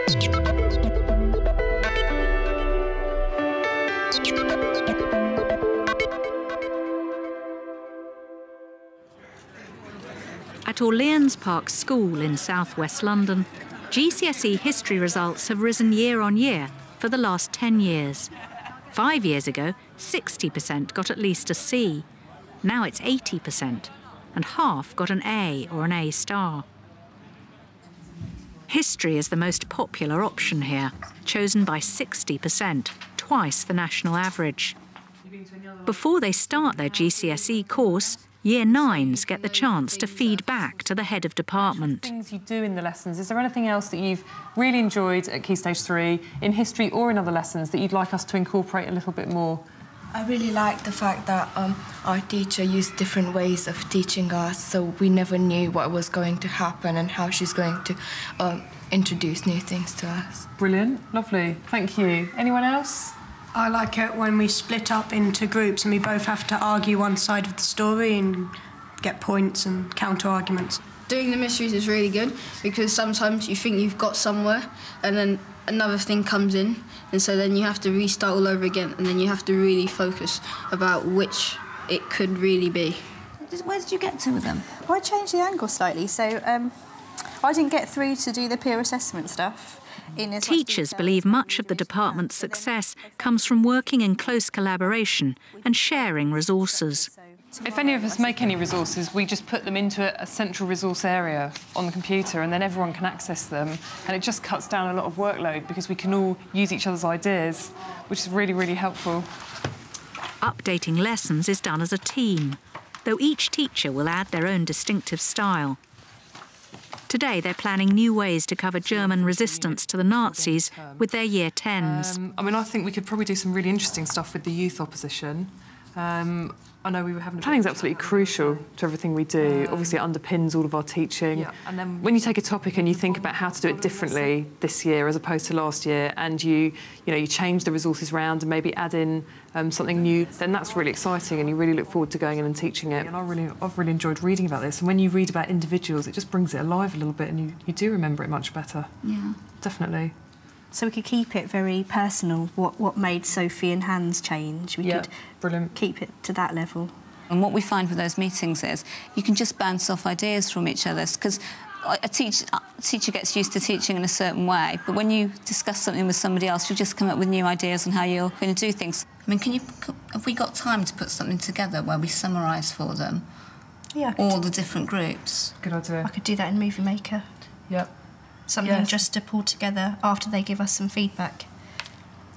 At Orleans Park School in south-west London, GCSE history results have risen year on year for the last 10 years. 5 years ago, 60% got at least a C. Now it's 80%, and half got an A or an A star. History is the most popular option here, chosen by 60%, twice the national average. Before they start their GCSE course, Year 9s get the chance to feed back to the head of department. Things you do in the lessons, is there anything else that you've really enjoyed at Key Stage 3, in history or in other lessons, that you'd like us to incorporate a little bit more? I really like the fact that our teacher used different ways of teaching us, so we never knew what was going to happen and how she's going to introduce new things to us. Brilliant, lovely, thank you. Anyone else? I like it when we split up into groups and we both have to argue one side of the story and get points and counter-arguments. Doing the mysteries is really good because sometimes you think you've got somewhere and then another thing comes in, and so then you have to restart all over again, and then you have to really focus about which it could really be. Where did you get to with them? Well, I changed the angle slightly, so I didn't get through to do the peer assessment stuff. Teachers believe much of the department's success comes from working in close collaboration and sharing resources. If any of us make any resources, we just put them into a central resource area on the computer, and then everyone can access them, and it just cuts down a lot of workload because we can all use each other's ideas, which is really, really helpful. Updating lessons is done as a team, though each teacher will add their own distinctive style. Today, they're planning new ways to cover German resistance to the Nazis with their Year 10s. I mean, I think we could probably do some really interesting stuff with the youth opposition. I know we were having... Planning's absolutely crucial to everything we do. Obviously, it underpins all of our teaching. Yeah. And then when you take a topic and you think about how to do it differently this year as opposed to last year, and you change the resources around and maybe add in something new, then that's really exciting, and you really look forward to going in and teaching it. And I've really enjoyed reading about this. And when you read about individuals, it just brings it alive a little bit, and you do remember it much better. Yeah. Definitely. So we could keep it very personal, what made Sophie and Hans change. We could keep it to that level. And what we find with those meetings is you can just bounce off ideas from each other, because a teacher gets used to teaching in a certain way, but when you discuss something with somebody else, you'll just come up with new ideas on how you're going to do things. I mean, have we got time to put something together where we summarise for them all the different groups? Good idea. I could do that in Movie Maker. Yep. Something just to pull together after they give us some feedback.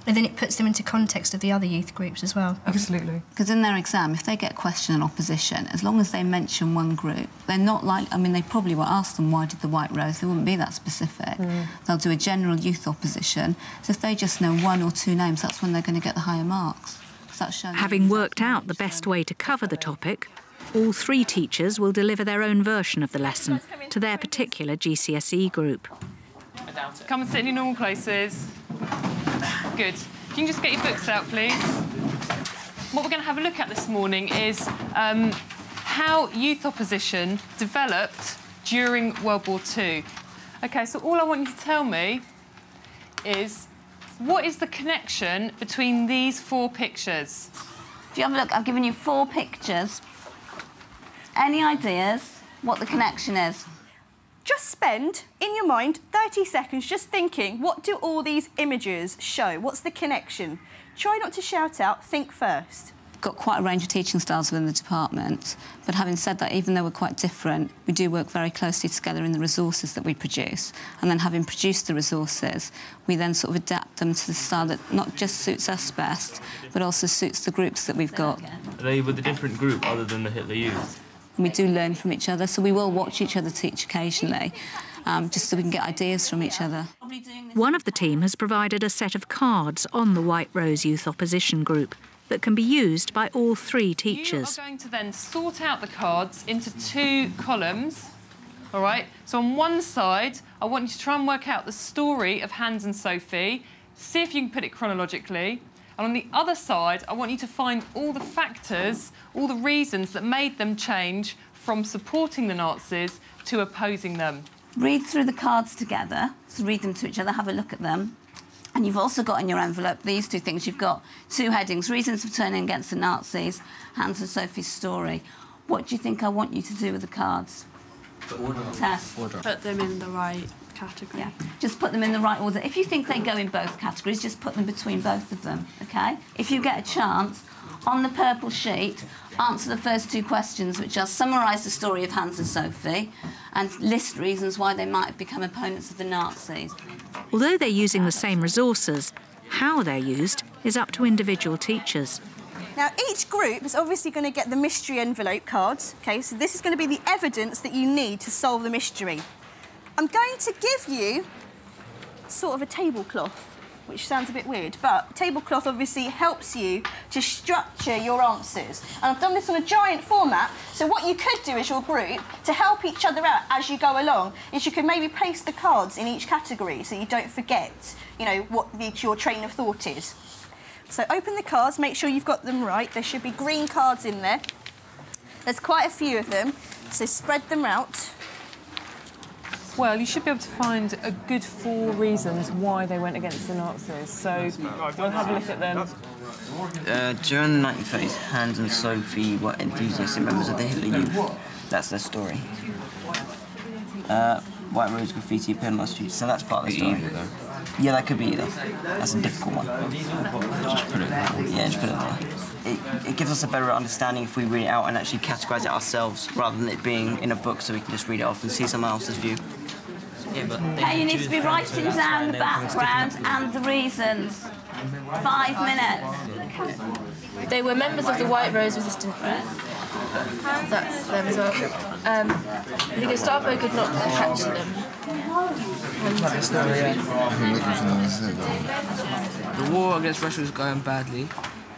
And then it puts them into context of the other youth groups as well. Absolutely. Because in their exam, if they get a question in opposition, as long as they mention one group, they're not like... I mean, they probably will ask them, why did the White Rose? They wouldn't be that specific. They'll do a general youth opposition. So if they just know one or two names, that's when they're going to get the higher marks. Having worked out the best way to cover the topic, all three teachers will deliver their own version of the lesson to their particular GCSE group. Come and sit in your normal places. Good. Can you just get your books out, please? What we're going to have a look at this morning is how youth opposition developed during World War II. OK, so all I want you to tell me is, what is the connection between these four pictures? If you have a look, I've given you 4 pictures. Any ideas what the connection is? Just spend, in your mind, 30 seconds just thinking, what do all these images show? What's the connection? Try not to shout out, think first. We've got quite a range of teaching styles within the department, but having said that, even though we're quite different, we do work very closely together in the resources that we produce, and then having produced the resources, we then sort of adapt them to the style that not just suits us best, but also suits the groups that we've got. Are they with a different group other than the Hitler Youth? And we do learn from each other, so we will watch each other teach occasionally, just so we can get ideas from each other. One of the team has provided a set of cards on the White Rose Youth Opposition group that can be used by all 3 teachers. You are going to then sort out the cards into 2 columns, all right? So on one side, I want you to try and work out the story of Hans and Sophie, see if you can put it chronologically. And on the other side, I want you to find all the factors, all the reasons that made them change from supporting the Nazis to opposing them. read through the cards together, so read them to each other, have a look at them. And you've also got in your envelope these two things. You've got two headings, reasons for turning against the Nazis, Hans and Sophie's story. What do you think I want you to do with the cards? Tess? Put them in the right category. Yeah, just put them in the right order. If you think they go in both categories, just put them between both of them, OK? If you get a chance, on the purple sheet, answer the first two questions, which are summarise the story of Hans and Sophie and list reasons why they might have become opponents of the Nazis. Although they're using the same resources, how they're used is up to individual teachers. Now, each group is obviously going to get the mystery envelope cards, OK? So this is going to be the evidence that you need to solve the mystery. I'm going to give you sort of a tablecloth, which sounds a bit weird, but tablecloth obviously helps you to structure your answers. And I've done this on a giant format, so what you could do as your group, to help each other out as you go along, is you could maybe place the cards in each category so you don't forget, you know, what your train of thought is. So open the cards, make sure you've got them right. There should be green cards in there. There's quite a few of them, so spread them out. Well, you should be able to find a good 4 reasons why they went against the Nazis. So we'll have a look at them. During the 1930s, Hans and Sophie were enthusiastic members of the Hitler Youth. That's their story. White Rose graffiti appeared on the street, so that's part of the story. Yeah, that could be either. That's a difficult one. Just put it there. Yeah, just put it there. It gives us a better understanding if we read it out and actually categorise it ourselves, rather than it being in a book so we can just read it off and see someone else's view. Yeah, but Hey, you need to be writing down the background and the reasons. 5 minutes. They were members of the White Rose Resistance Group. That's them as well. The Gestapo could not capture them. The war against Russia was going badly.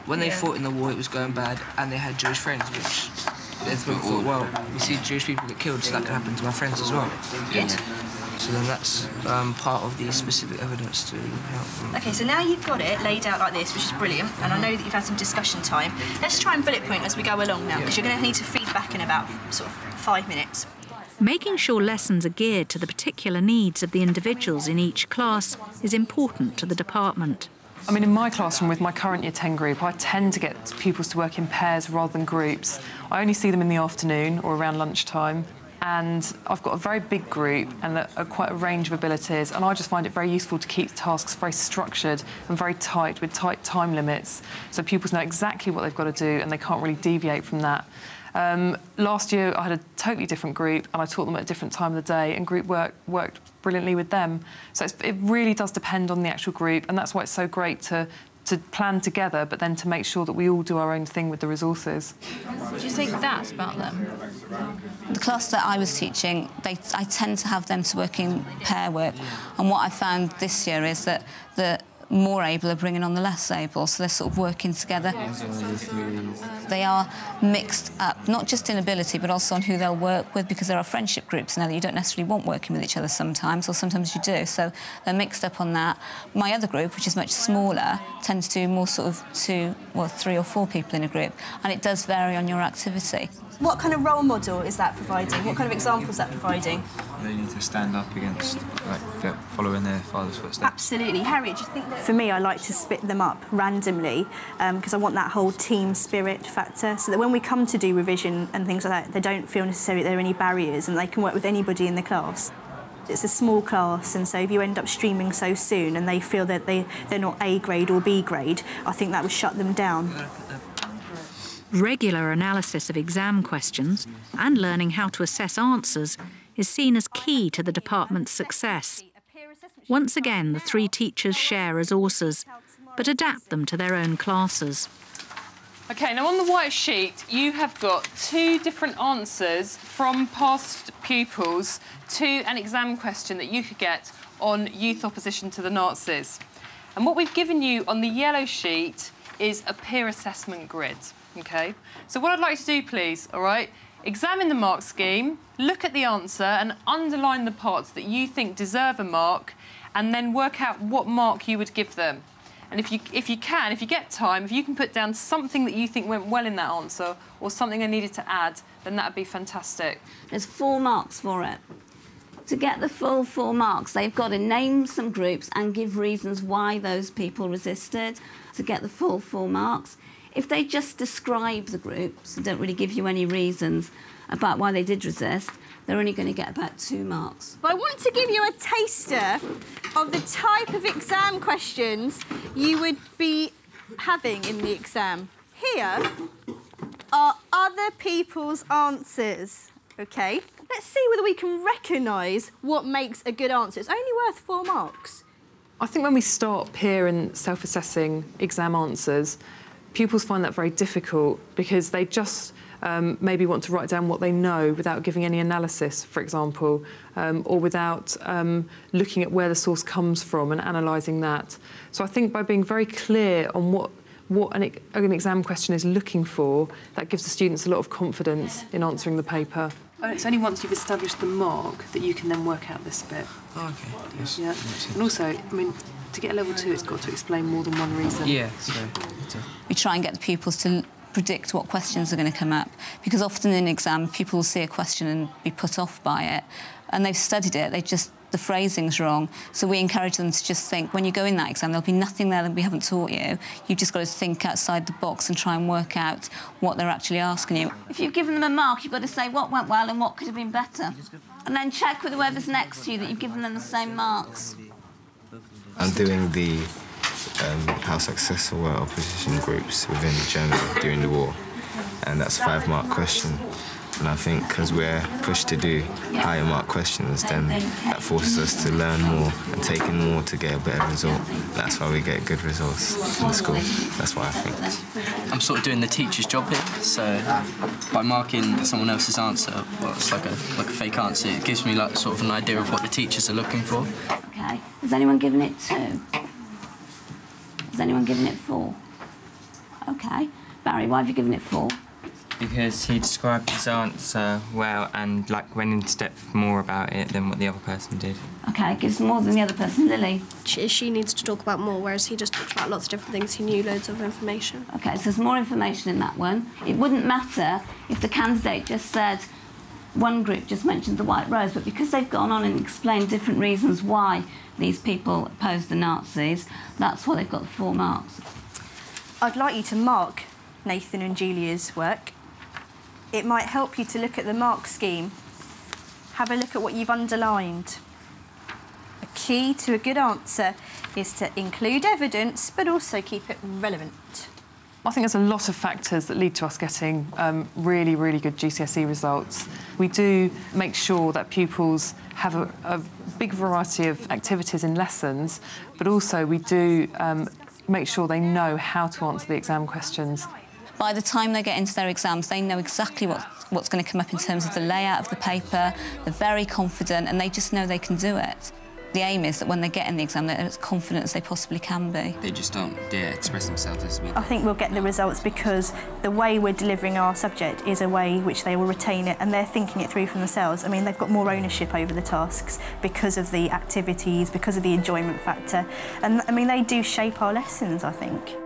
When they fought in the war, it was going bad, and they had Jewish friends, which they thought, well, we see Jewish people get killed, so that could happen to my friends as well. Yeah. So then that's part of the specific evidence to help them. OK, so now you've got it laid out like this, which is brilliant, and I know that you've had some discussion time. Let's try and bullet point as we go along now, because you're going to need to feed back in about sort of 5 minutes. Making sure lessons are geared to the particular needs of the individuals in each class is important to the department. I mean, in my classroom with my current Year 10 group, I tend to get pupils to work in pairs rather than groups. I only see them in the afternoon or around lunchtime. And I've got a very big group and quite a range of abilities, and I just find it very useful to keep tasks very structured and very tight, with tight time limits, so pupils know exactly what they've got to do and they can't really deviate from that. Last year I had a totally different group and I taught them at a different time of the day, and group work worked brilliantly with them. So it really does depend on the actual group, and that's why it's so great to plan together, but then to make sure that we all do our own thing with the resources. Do you think that's about them? The class that I was teaching, I tend to have them to work in pair work, and what I found this year is that the more able are bringing on the less able, so they're sort of working together. They are mixed up, not just in ability, but also on who they'll work with, because there are friendship groups now that you don't necessarily want working with each other sometimes, or sometimes you do, so they're mixed up on that. My other group, which is much smaller, tends to do more sort of 2, well, 3 or 4 people in a group, and it does vary on your activity. What kind of role model is that providing? What kind of example is that providing? They need to stand up against, like, following their father's footsteps. Absolutely. Harry, do you think that... For me, I like to split them up randomly because I want that whole team spirit factor, so that when we come to do revision and things like that, they don't feel necessarily there are any barriers and they can work with anybody in the class. It's a small class, and so if you end up streaming so soon and they feel that they're not A grade or B grade, I think that would shut them down. Regular analysis of exam questions and learning how to assess answers is seen as key to the department's success. Once again, the 3 teachers share resources, but adapt them to their own classes. OK, now on the white sheet, you have got 2 different answers from past pupils to an exam question that you could get on youth opposition to the Nazis. And what we've given you on the yellow sheet is a peer assessment grid. OK, so what I'd like to do, please, all right, examine the mark scheme, look at the answer and underline the parts that you think deserve a mark, and then work out what mark you would give them. And if you get time, if you can put down something that you think went well in that answer or something I needed to add, then that would be fantastic. There's 4 marks for it. To get the full 4 marks, they've got to name some groups and give reasons why those people resisted to get the full 4 marks. If they just describe the groups and don't really give you any reasons about why they did resist, they're only going to get about 2 marks. But I want to give you a taster of the type of exam questions you would be having in the exam. Here are other people's answers, OK? Let's see whether we can recognise what makes a good answer. It's only worth 4 marks. I think when we start peer and self-assessing exam answers, pupils find that very difficult because they just maybe want to write down what they know without giving any analysis, for example, or without looking at where the source comes from and analysing that. So I think by being very clear on what an exam question is looking for, that gives the students a lot of confidence in answering the paper. It's only once you've established the mark that you can then work out this bit. Oh, OK. Yes. Yeah. And also, I mean, to get a level 2, it's got to explain more than one reason. Yeah, so... We try and get the pupils to predict what questions are going to come up, because often in an exam, people will see a question and be put off by it, and they've studied it, the phrasing's wrong. So we encourage them to just think, when you go in that exam, there'll be nothing there that we haven't taught you. You've just got to think outside the box and try and work out what they're actually asking you. If you've given them a mark, you've got to say what went well and what could have been better. And then check with whoever's next to you that you've given them the same marks. I'm doing the how successful were opposition groups within Germany during the war, and that's a 5-mark question. And I think because we're pushed to do higher mark questions, then that forces us to learn more and take in more to get a better result. That's why we get good results in the school. That's why I think. I'm sort of doing the teacher's job here, so by marking someone else's answer, well, it's like a fake answer, it gives me like sort of an idea of what the teachers are looking for. OK. Has anyone given it 2? Has anyone given it 4? OK. Barry, why have you given it 4? Because he described his answer well and went into depth more about it than what the other person did. OK, gives more than the other person. Lily? She needs to talk about more, whereas he just talked about lots of different things. He knew loads of information. OK, so there's more information in that one. It wouldn't matter if the candidate just said one group just mentioned the White Rose, but because they've gone on and explained different reasons why these people opposed the Nazis, that's why they've got the 4 marks. I'd like you to mark Nathan and Julia's work. It might help you to look at the mark scheme. Have a look at what you've underlined. A key to a good answer is to include evidence, but also keep it relevant. I think there's a lot of factors that lead to us getting really, really good GCSE results. We do make sure that pupils have a big variety of activities in lessons, but also we do make sure they know how to answer the exam questions. By the time they get into their exams, they know exactly what's going to come up in terms of the layout of the paper. They're very confident and they just know they can do it. The aim is that when they get in the exam, they're as confident as they possibly can be. They just don't dare express themselves as well. I think we'll get the results because the way we're delivering our subject is a way which they will retain it and they're thinking it through for themselves. I mean, they've got more ownership over the tasks because of the activities, because of the enjoyment factor. And, I mean, they do shape our lessons, I think.